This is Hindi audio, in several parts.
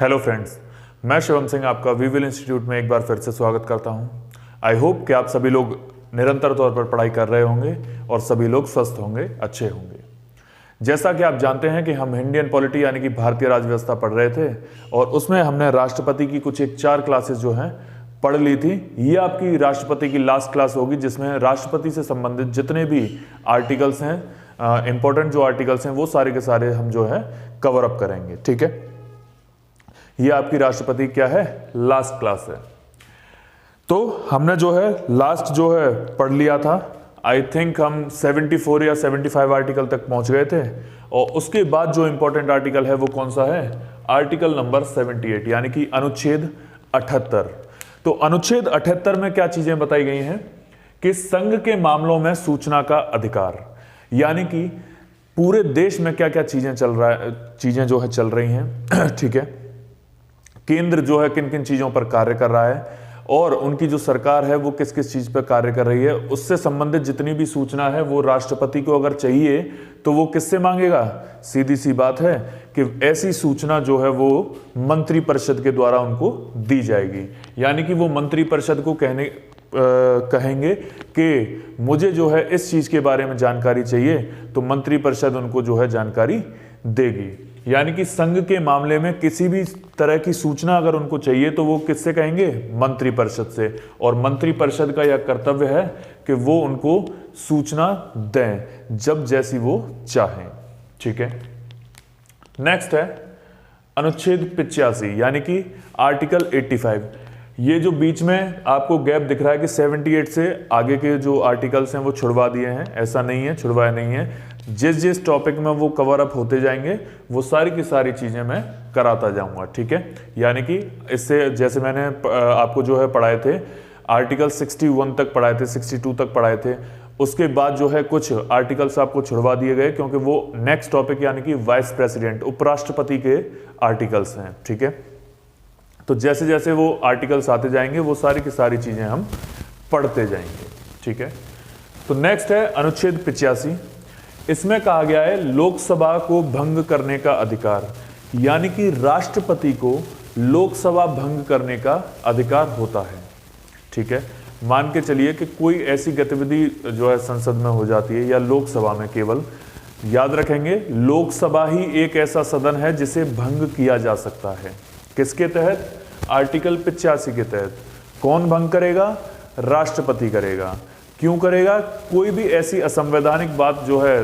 हेलो फ्रेंड्स, मैं शिवम सिंह आपका वीविल इंस्टीट्यूट में एक बार फिर से स्वागत करता हूं। आई होप कि आप सभी लोग निरंतर तौर पर पढ़ाई कर रहे होंगे और सभी लोग स्वस्थ होंगे, अच्छे होंगे। जैसा कि आप जानते हैं कि हम इंडियन पॉलिटी यानी कि भारतीय राज्य व्यवस्था पढ़ रहे थे और उसमें हमने राष्ट्रपति की कुछ 4 क्लासेस जो हैं पढ़ ली थी। ये आपकी राष्ट्रपति की लास्ट क्लास होगी जिसमें राष्ट्रपति से संबंधित जितने भी आर्टिकल्स हैं, इंपॉर्टेंट जो आर्टिकल्स हैं वो सारे के सारे हम जो है कवर अप करेंगे। ठीक है, ये आपकी राष्ट्रपति क्या है, लास्ट क्लास है। तो हमने जो है लास्ट जो है पढ़ लिया था। आई थिंक हम 74 या 75 आर्टिकल तक पहुंच गए थे और उसके बाद जो इंपॉर्टेंट आर्टिकल है वो कौन सा है, आर्टिकल नंबर 78 यानी कि अनुच्छेद 78। तो अनुच्छेद 78 में क्या चीजें बताई गई हैं कि संघ के मामलों में सूचना का अधिकार, यानी कि पूरे देश में क्या क्या चीजें चीजें जो है चल रही हैं। ठीक है, केंद्र जो है किन किन चीजों पर कार्य कर रहा है और उनकी जो सरकार है वो किस किस चीज पर कार्य कर रही है, उससे संबंधित जितनी भी सूचना है वो राष्ट्रपति को अगर चाहिए तो वो किससे मांगेगा। सीधी सी बात है कि ऐसी सूचना जो है वो मंत्रिपरिषद के द्वारा उनको दी जाएगी, यानी कि वो मंत्रिपरिषद को कहेंगे कि मुझे जो है इस चीज के बारे में जानकारी चाहिए, तो मंत्रिपरिषद उनको जो है जानकारी देगी। यानी कि संघ के मामले में किसी भी तरह की सूचना अगर उनको चाहिए तो वो किससे कहेंगे, मंत्रिपरिषद से। और मंत्रिपरिषद का यह कर्तव्य है कि वो उनको सूचना दें जब जैसी वो चाहें। ठीक है, नेक्स्ट है अनुच्छेद 85 यानी कि आर्टिकल 85। ये जो बीच में आपको गैप दिख रहा है कि 78 से आगे के जो आर्टिकल्स हैं वो छुड़वा दिए हैं, ऐसा नहीं है, छुड़वाया नहीं है। जिस जिस टॉपिक में वो कवर अप होते जाएंगे वो सारी की सारी चीजें मैं कराता जाऊंगा। ठीक है, यानी कि इससे जैसे मैंने आपको जो है पढ़ाए थे आर्टिकल 61 तक पढ़ाए थे, 62 तक पढ़ाए थे, उसके बाद जो है कुछ आर्टिकल्स आपको छुड़वा दिए गए क्योंकि वो नेक्स्ट टॉपिक यानी कि वाइस प्रेसिडेंट, उपराष्ट्रपति के आर्टिकल्स हैं। ठीक है, तो जैसे जैसे वो आर्टिकल्स आते जाएंगे वो सारी की सारी चीजें हम पढ़ते जाएंगे। ठीक है, तो नेक्स्ट है अनुच्छेद 85। इसमें कहा गया है लोकसभा को भंग करने का अधिकार, यानी कि राष्ट्रपति को लोकसभा भंग करने का अधिकार होता है। ठीक है, मान के चलिए कि कोई ऐसी गतिविधि जो है संसद में हो जाती है या लोकसभा में, केवल याद रखेंगे लोकसभा ही एक ऐसा सदन है जिसे भंग किया जा सकता है। किसके तहत, आर्टिकल 85 के तहत। कौन भंग करेगा, राष्ट्रपति करेगा। क्यों करेगा, कोई भी ऐसी असंवैधानिक बात जो है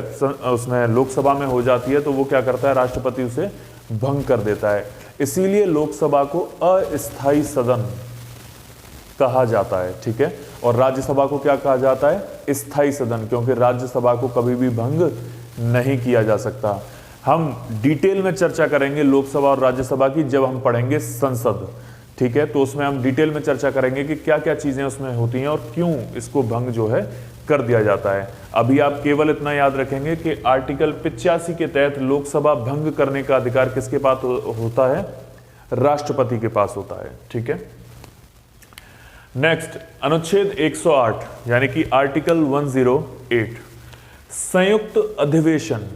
उसमें लोकसभा में हो जाती है तो वो क्या करता है, राष्ट्रपति उसे भंग कर देता है। इसीलिए लोकसभा को अस्थायी सदन कहा जाता है। ठीक है, और राज्यसभा को क्या कहा जाता है, स्थायी सदन, क्योंकि राज्यसभा को कभी भी भंग नहीं किया जा सकता। हम डिटेल में चर्चा करेंगे लोकसभा और राज्यसभा की जब हम पढ़ेंगे संसद। ठीक है, तो उसमें हम डिटेल में चर्चा करेंगे कि क्या क्या चीजें उसमें होती हैं और क्यों इसको भंग जो है कर दिया जाता है। अभी आप केवल इतना याद रखेंगे कि आर्टिकल 85 के तहत लोकसभा भंग करने का अधिकार किसके पास होता है, राष्ट्रपति के पास होता है। ठीक है, नेक्स्ट अनुच्छेद 108 यानी कि आर्टिकल 108 संयुक्त अधिवेशन।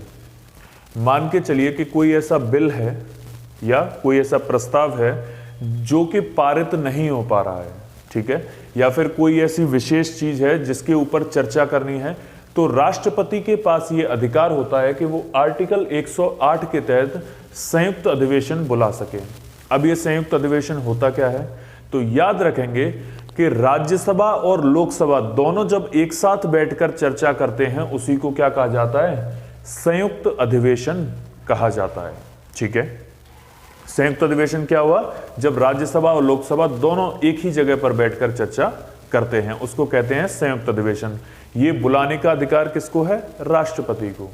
मान के चलिए कि कोई ऐसा बिल है या कोई ऐसा प्रस्ताव है जो कि पारित नहीं हो पा रहा है। ठीक है, या फिर कोई ऐसी विशेष चीज है जिसके ऊपर चर्चा करनी है, तो राष्ट्रपति के पास ये अधिकार होता है कि वो आर्टिकल 108 के तहत संयुक्त अधिवेशन बुला सके। अब ये संयुक्त अधिवेशन होता क्या है, तो याद रखेंगे कि राज्यसभा और लोकसभा दोनों जब एक साथ बैठकर चर्चा करते हैं उसी को क्या कहा जाता है, संयुक्त अधिवेशन कहा जाता है। ठीक है, संयुक्त अधिवेशन क्या हुआ, जब राज्यसभा और लोकसभा दोनों एक ही जगह पर बैठकर चर्चा करते हैं, उसको कहते हैं संयुक्त अधिवेशन। ये बुलाने का अधिकार किसको है, राष्ट्रपति को।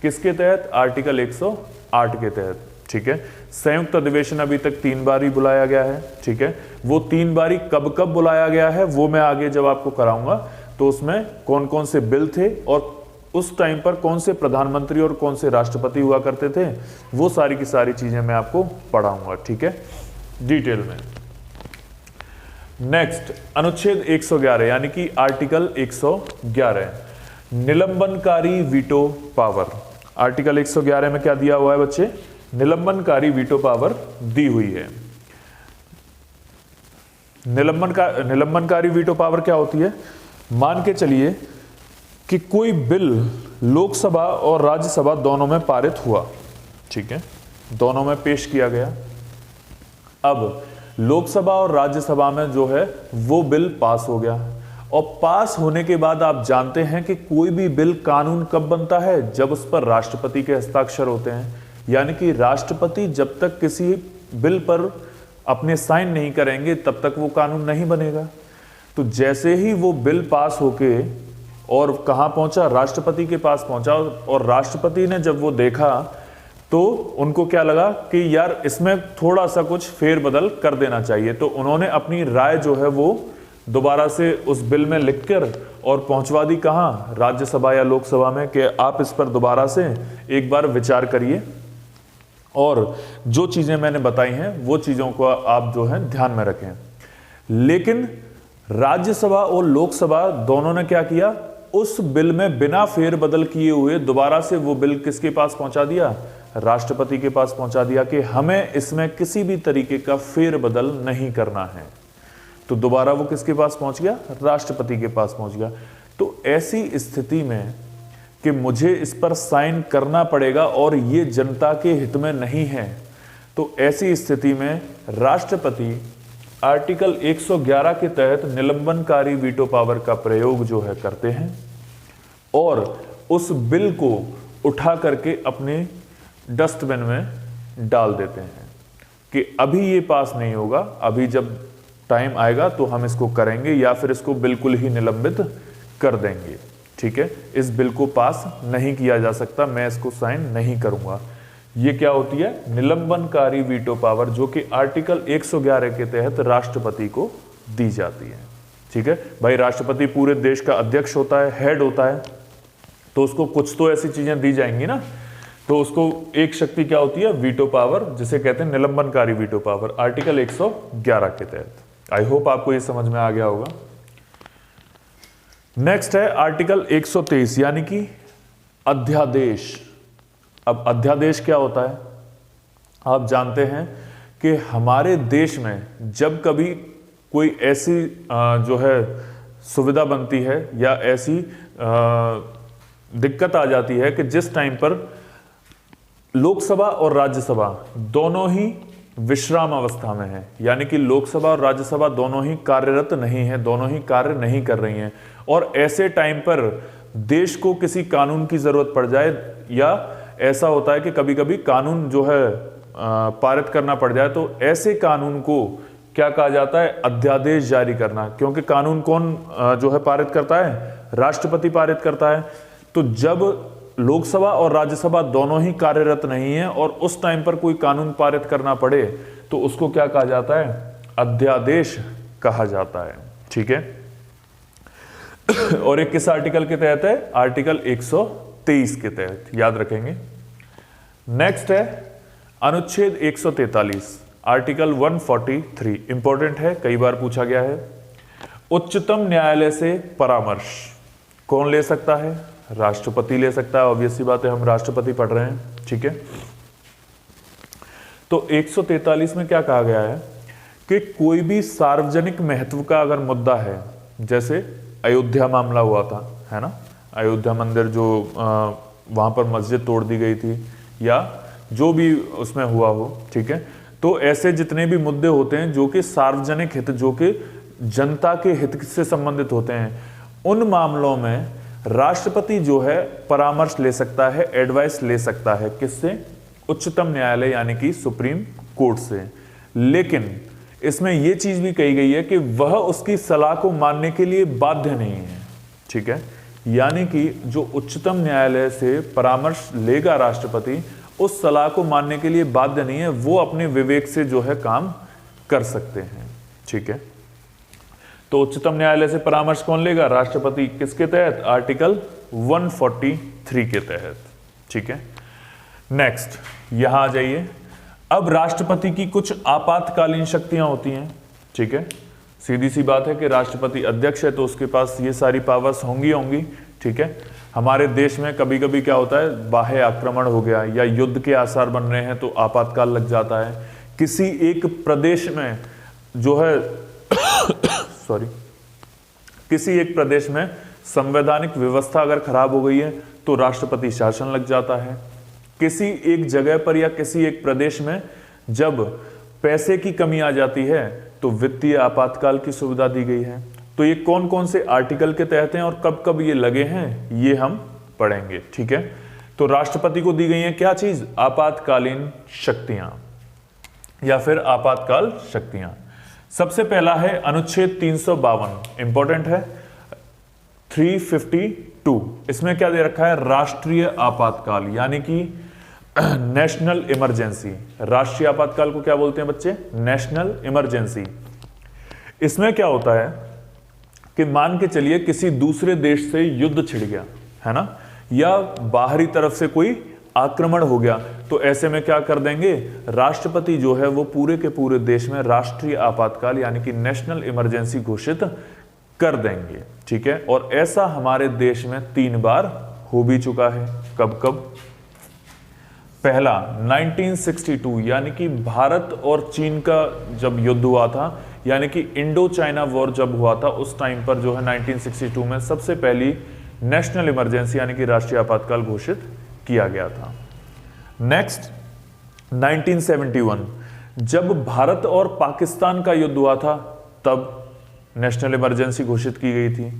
किसके तहत, आर्टिकल 108 के तहत। ठीक है, संयुक्त अधिवेशन अभी तक 3 बार ही बुलाया गया है। ठीक है, वो 3 बार कब कब बुलाया गया है वो मैं आगे जब आपको कराऊंगा तो उसमें कौन कौन से बिल थे और उस टाइम पर कौन से प्रधानमंत्री और कौन से राष्ट्रपति हुआ करते थे, वो सारी की सारी चीजें मैं आपको पढ़ाऊंगा। ठीक है, डिटेल में। नेक्स्ट अनुच्छेद 111 यानी कि आर्टिकल 111 निलंबनकारी वीटो पावर। आर्टिकल 111 में क्या दिया हुआ है बच्चे, निलंबनकारी वीटो पावर दी हुई है। निलंबनकारी वीटो पावर क्या होती है? मान के चलिए कि कोई बिल लोकसभा और राज्यसभा दोनों में पारित हुआ, ठीक है, दोनों में पेश किया गया। अब लोकसभा और राज्यसभा में जो है वो बिल पास हो गया, और पास होने के बाद आप जानते हैं कि कोई भी बिल कानून कब बनता है? जब उस पर राष्ट्रपति के हस्ताक्षर होते हैं। यानी कि राष्ट्रपति जब तक किसी बिल पर अपने साइन नहीं करेंगे तब तक वो कानून नहीं बनेगा। तो जैसे ही वो बिल पास होके और कहाँ पहुंचा? राष्ट्रपति के पास पहुंचा, और राष्ट्रपति ने जब वो देखा तो उनको क्या लगा कि यार इसमें थोड़ा सा कुछ फेरबदल कर देना चाहिए। तो उन्होंने अपनी राय जो है वो दोबारा से उस बिल में लिखकर और पहुंचवा दी कहाँ? राज्यसभा या लोकसभा में, कि आप इस पर दोबारा से एक बार विचार करिए, और जो चीजें मैंने बताई हैं वो चीजों को आप जो है ध्यान में रखें। लेकिन राज्यसभा और लोकसभा दोनों ने क्या किया? उस बिल में बिना फेरबदल किए हुए दोबारा से वो बिल किसके पास पहुंचा दिया? राष्ट्रपति के पास पहुंचा दिया कि हमें इसमें किसी भी तरीके का फेरबदल नहीं करना है। तो दोबारा वो किसके पास पहुंच गया? राष्ट्रपति के पास पहुंच गया। तो ऐसी स्थिति में कि मुझे इस पर साइन करना पड़ेगा और ये जनता के हित में नहीं है, तो ऐसी स्थिति में राष्ट्रपति आर्टिकल 111 के तहत निलंबनकारी वीटो पावर का प्रयोग जो है करते हैं, और उस बिल को उठा करके अपने डस्टबिन में डाल देते हैं कि अभी ये पास नहीं होगा, अभी जब टाइम आएगा तो हम इसको करेंगे, या फिर इसको बिल्कुल ही निलंबित कर देंगे। ठीक है, इस बिल को पास नहीं किया जा सकता, मैं इसको साइन नहीं करूंगा। ये क्या होती है? निलंबनकारी वीटो पावर, जो कि आर्टिकल 111 के तहत राष्ट्रपति को दी जाती है। ठीक है भाई, राष्ट्रपति पूरे देश का अध्यक्ष होता है, हेड होता है, तो उसको कुछ तो ऐसी चीजें दी जाएंगी ना, तो उसको एक शक्ति क्या होती है? वीटो पावर, जिसे कहते हैं निलंबनकारी वीटो पावर, आर्टिकल 111 के तहत। आई होप आपको ये समझ में आ गया होगा। नेक्स्ट है आर्टिकल 123, यानी कि अध्यादेश। अब अध्यादेश क्या होता है? आप जानते हैं कि हमारे देश में जब कभी कोई ऐसी जो है सुविधा बनती है या ऐसी दिक्कत आ जाती है कि जिस टाइम पर लोकसभा और राज्यसभा दोनों ही विश्राम अवस्था में है, यानी कि लोकसभा और राज्यसभा दोनों ही कार्यरत नहीं है, दोनों ही कार्य नहीं कर रही हैं, और ऐसे टाइम पर देश को किसी कानून की जरूरत पड़ जाए, या ऐसा होता है कि कभी कभी कानून जो है पारित करना पड़ जाए, तो ऐसे कानून को क्या कहा जाता है? अध्यादेश जारी करना। क्योंकि कानून कौन जो है पारित करता है? राष्ट्रपति पारित करता है। तो जब लोकसभा और राज्यसभा दोनों ही कार्यरत नहीं है और उस टाइम पर कोई कानून पारित करना पड़े, तो उसको क्या कहा जाता है? अध्यादेश कहा जाता है। ठीक है, और एक किस आर्टिकल के तहत है? आर्टिकल 123 के तहत, याद रखेंगे। नेक्स्ट है अनुच्छेद 143, आर्टिकल 143, इंपॉर्टेंट है, कई बार पूछा गया है। उच्चतम न्यायालय से परामर्श कौन ले सकता है? राष्ट्रपति ले सकता है, ऑब्वियस सी बात है, हम राष्ट्रपति पढ़ रहे हैं। ठीक है, तो 143 में क्या कहा गया है कि कोई भी सार्वजनिक महत्व का अगर मुद्दा है, जैसे अयोध्या मामला हुआ था, है ना, अयोध्या मंदिर जो वहां पर मस्जिद तोड़ दी गई थी, या जो भी उसमें हुआ हो, ठीक है, तो ऐसे जितने भी मुद्दे होते हैं जो कि सार्वजनिक हित, जो कि जनता के हित से संबंधित होते हैं, उन मामलों में राष्ट्रपति जो है परामर्श ले सकता है, एडवाइस ले सकता है। किससे? उच्चतम न्यायालय यानी कि सुप्रीम कोर्ट से। लेकिन इसमें यह चीज भी कही गई है कि वह उसकी सलाह को मानने के लिए बाध्य नहीं है। ठीक है, यानी कि जो उच्चतम न्यायालय से परामर्श लेगा राष्ट्रपति, उस सलाह को मानने के लिए बाध्य नहीं है, वो अपने विवेक से जो है काम कर सकते हैं। ठीक है, तो उच्चतम न्यायालय से परामर्श कौन लेगा? राष्ट्रपति। किसके तहत? आर्टिकल 143 के तहत। ठीक है, नेक्स्ट यहां आ जाइए। अब राष्ट्रपति की कुछ आपातकालीन शक्तियां होती हैं। ठीक है, सीधी सी बात है कि राष्ट्रपति अध्यक्ष है तो उसके पास ये सारी पावर्स होंगी। ठीक है, हमारे देश में कभी कभी क्या होता है, बाह्य आक्रमण हो गया या युद्ध के आसार बन रहे हैं तो आपातकाल लग जाता है। किसी एक प्रदेश में जो है सॉरी किसी एक प्रदेश में संवैधानिक व्यवस्था अगर खराब हो गई है तो राष्ट्रपति शासन लग जाता है। किसी एक जगह पर या किसी एक प्रदेश में जब पैसे की कमी आ जाती है तो वित्तीय आपातकाल की सुविधा दी गई है। तो ये कौन कौन से आर्टिकल के तहत हैं और कब कब ये लगे हैं ये हम पढ़ेंगे, ठीक है। तो राष्ट्रपति को दी गई है क्या चीज, आपातकालीन शक्तियां या फिर आपातकाल शक्तियां। सबसे पहला है अनुच्छेद 352, इंपॉर्टेंट है 352। इसमें क्या दे रखा है, राष्ट्रीय आपातकाल यानी कि नेशनल इमरजेंसी। राष्ट्रीय आपातकाल को क्या बोलते हैं बच्चे, नेशनल इमरजेंसी। इसमें क्या होता है कि मान के चलिए किसी दूसरे देश से युद्ध छिड़ गया है ना, या बाहरी तरफ से कोई आक्रमण हो गया, तो ऐसे में क्या कर देंगे, राष्ट्रपति जो है वो पूरे के पूरे देश में राष्ट्रीय आपातकाल यानी कि नेशनल इमरजेंसी घोषित कर देंगे, ठीक है। और ऐसा हमारे देश में 3 बार हो भी चुका है। कब कब, पहला 1962 यानी कि भारत और चीन का जब युद्ध हुआ था, यानी कि इंडो चाइना वॉर जब हुआ था, उस टाइम पर जो है 1962 में सबसे पहली नेशनल इमरजेंसी यानी कि राष्ट्रीय आपातकाल घोषित किया गया था। नेक्स्ट 1971 जब भारत और पाकिस्तान का युद्ध हुआ था तब नेशनल इमरजेंसी घोषित की गई थी।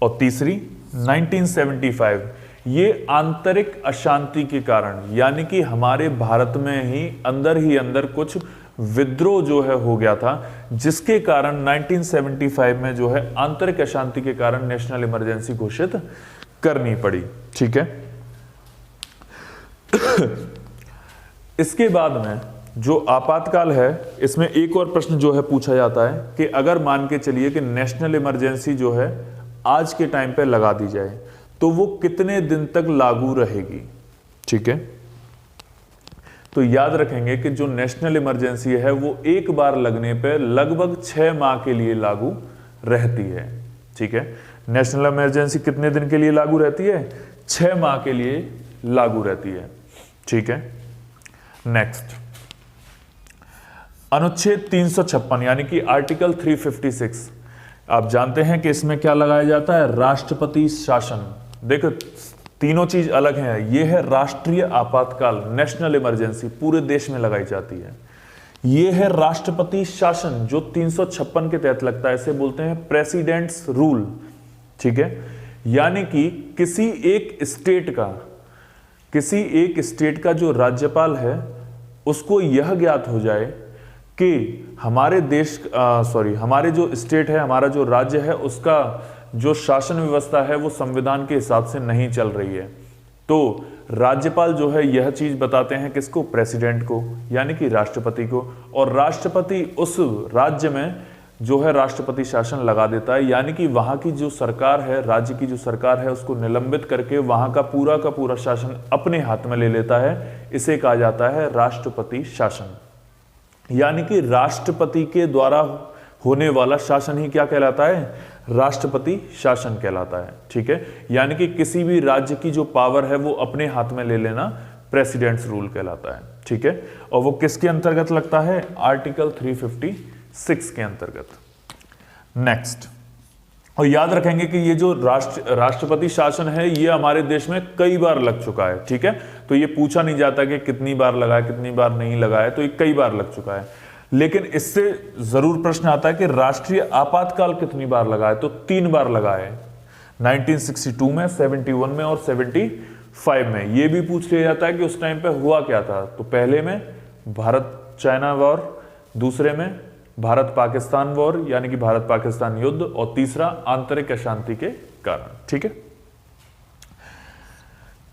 और तीसरी 1975 ये आंतरिक अशांति के कारण यानी कि हमारे भारत में ही अंदर कुछ विद्रोह जो है हो गया था, जिसके कारण 1975 में जो है आंतरिक अशांति के कारण नेशनल इमरजेंसी घोषित करनी पड़ी, ठीक है। इसके बाद में जो आपातकाल है इसमें एक और प्रश्न जो है पूछा जाता है कि अगर मान के चलिए कि नेशनल इमरजेंसी जो है आज के टाइम पे लगा दी जाए तो वो कितने दिन तक लागू रहेगी, ठीक है। तो याद रखेंगे कि जो नेशनल इमरजेंसी है वो एक बार लगने पे लगभग 6 माह के लिए लागू रहती है, ठीक है। नेशनल इमरजेंसी कितने दिन के लिए लागू रहती है, 6 माह के लिए लागू रहती है, ठीक है। नेक्स्ट अनुच्छेद 356 यानी कि आर्टिकल 356, आप जानते हैं कि इसमें क्या लगाया जाता है, राष्ट्रपति शासन। देखो तीनों चीज अलग हैं, ये है राष्ट्रीय आपातकाल नेशनल इमरजेंसी पूरे देश में लगाई जाती है, ये है राष्ट्रपति शासन जो 356 के तहत लगता है, इसे बोलते हैं प्रेसिडेंट्स रूल, ठीक है। यानी कि किसी एक स्टेट का जो राज्यपाल है उसको यह ज्ञात हो जाए कि हमारे हमारे जो स्टेट है, हमारा जो राज्य है, उसका जो शासन व्यवस्था है वो संविधान के हिसाब से नहीं चल रही है, तो राज्यपाल जो है यह चीज बताते हैं किसको, प्रेसिडेंट को यानी कि राष्ट्रपति को, और राष्ट्रपति उस राज्य में जो है राष्ट्रपति शासन लगा देता है, यानी कि वहां की जो सरकार है, राज्य की जो सरकार है, उसको निलंबित करके वहां का पूरा शासन अपने हाथ में ले लेता है। इसे कहा जाता है राष्ट्रपति शासन, यानी कि राष्ट्रपति के द्वारा होने वाला शासन ही क्या कहलाता है, राष्ट्रपति शासन कहलाता है, ठीक है। यानी कि किसी भी राज्य की जो पावर है वो अपने हाथ में ले लेना प्रेसिडेंट्स रूल कहलाता है, ठीक है। और वो किसके अंतर्गत लगता है, आर्टिकल 356 के अंतर्गत। नेक्स्ट, और याद रखेंगे कि ये जो राष्ट्रपति शासन है ये हमारे देश में कई बार लग चुका है, ठीक है। तो ये पूछा नहीं जाता कि कितनी बार लगा है, कितनी बार नहीं लगा है, तो ये कई बार लग चुका है। लेकिन इससे जरूर प्रश्न आता है कि राष्ट्रीय आपातकाल कितनी बार लगा है, तो 3 बार लगा है, 1962 में, 71 में और 75 में। ये भी पूछ लिया जाता है कि उस टाइम पे हुआ क्या था, तो पहले में भारत चाइना वॉर, दूसरे में भारत पाकिस्तान वॉर यानी कि भारत पाकिस्तान युद्ध, और तीसरा आंतरिक अशांति के कारण, ठीक है।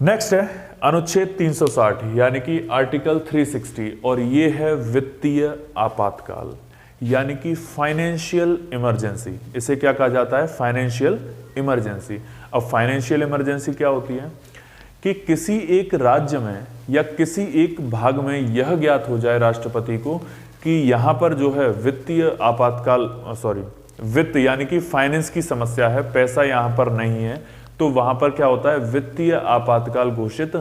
नेक्स्ट है अनुच्छेद 360 यानी कि आर्टिकल 360, और ये है वित्तीय आपातकाल यानी कि फाइनेंशियल इमरजेंसी। इसे क्या कहा जाता है, फाइनेंशियल इमरजेंसी। अब फाइनेंशियल इमरजेंसी क्या होती है कि किसी एक राज्य में या किसी एक भाग में यह ज्ञात हो जाए राष्ट्रपति को कि यहां पर जो है वित्तीय आपातकाल वित्त यानी कि फाइनेंस की समस्या है, पैसा यहां पर नहीं है, तो तो वहां पर क्या होता है, वित्तीय आपातकाल घोषित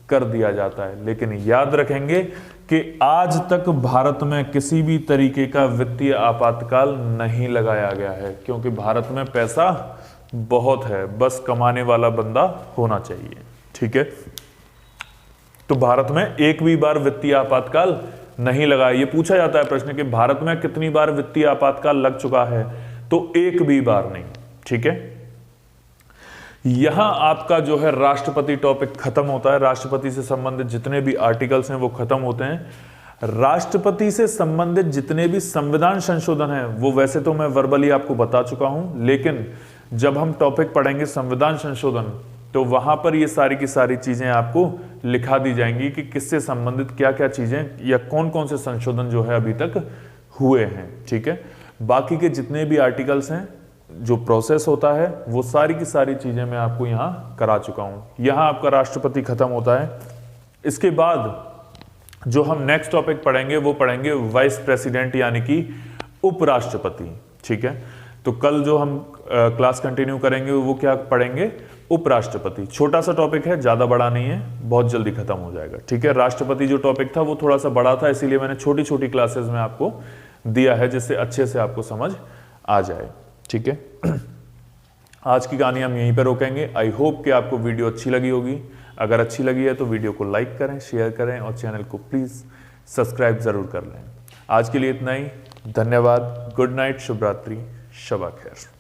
कर दिया जाता है। लेकिन याद रखेंगे कि आज तक भारत में किसी भी तरीके का वित्तीय आपातकाल नहीं लगाया गया है, क्योंकि भारत में पैसा बहुत है, बस कमाने वाला बंदा होना चाहिए। ठीक है, तो भारत में एक भी बार वित्तीय आपातकाल नहीं लगा। ये पूछा जाता है प्रश्न कि भारत में कितनी बार वित्तीय आपातकाल लग चुका है, तो एक भी बार नहीं। ठीक है, यहां आपका जो है राष्ट्रपति टॉपिक खत्म होता है। राष्ट्रपति से संबंधित जितने भी आर्टिकल्स हैं वो खत्म होते हैं। राष्ट्रपति से संबंधित जितने भी संविधान संशोधन हैं वो वैसे तो मैं वर्बली आपको बता चुका हूं, लेकिन जब हम टॉपिक पढ़ेंगे संविधान संशोधन तो वहां पर ये सारी की सारी चीजें आपको लिखा दी जाएंगी कि किससे संबंधित क्या क्या चीजें या कौन कौन से संशोधन जो है अभी तक हुए हैं। ठीक है, बाकी के जितने भी आर्टिकल्स हैं, जो प्रोसेस होता है, वो सारी की सारी चीजें मैं आपको यहां करा चुका हूं। यहां आपका राष्ट्रपति खत्म होता है। इसके बाद जो हम नेक्स्ट टॉपिक पढ़ेंगे वो पढ़ेंगे वाइस प्रेसिडेंट यानी कि उपराष्ट्रपति। ठीक है, तो कल जो हम क्लास कंटिन्यू करेंगे वो क्या पढ़ेंगे, उपराष्ट्रपति। छोटा सा टॉपिक है, ज्यादा बड़ा नहीं है, बहुत जल्दी खत्म हो जाएगा। ठीक है, राष्ट्रपति जो टॉपिक था वो थोड़ा सा बड़ा था, इसीलिए मैंने छोटी छोटी क्लासेस में आपको दिया है जिससे अच्छे से आपको समझ आ जाए। ठीक है, आज की कहानी हम यहीं पर रोकेंगे। आई होप कि आपको वीडियो अच्छी लगी होगी। अगर अच्छी लगी है तो वीडियो को लाइक करें, शेयर करें और चैनल को प्लीज सब्सक्राइब जरूर कर लें। आज के लिए इतना ही, धन्यवाद, गुड नाइट, शुभ रात्रि, शबा खैर।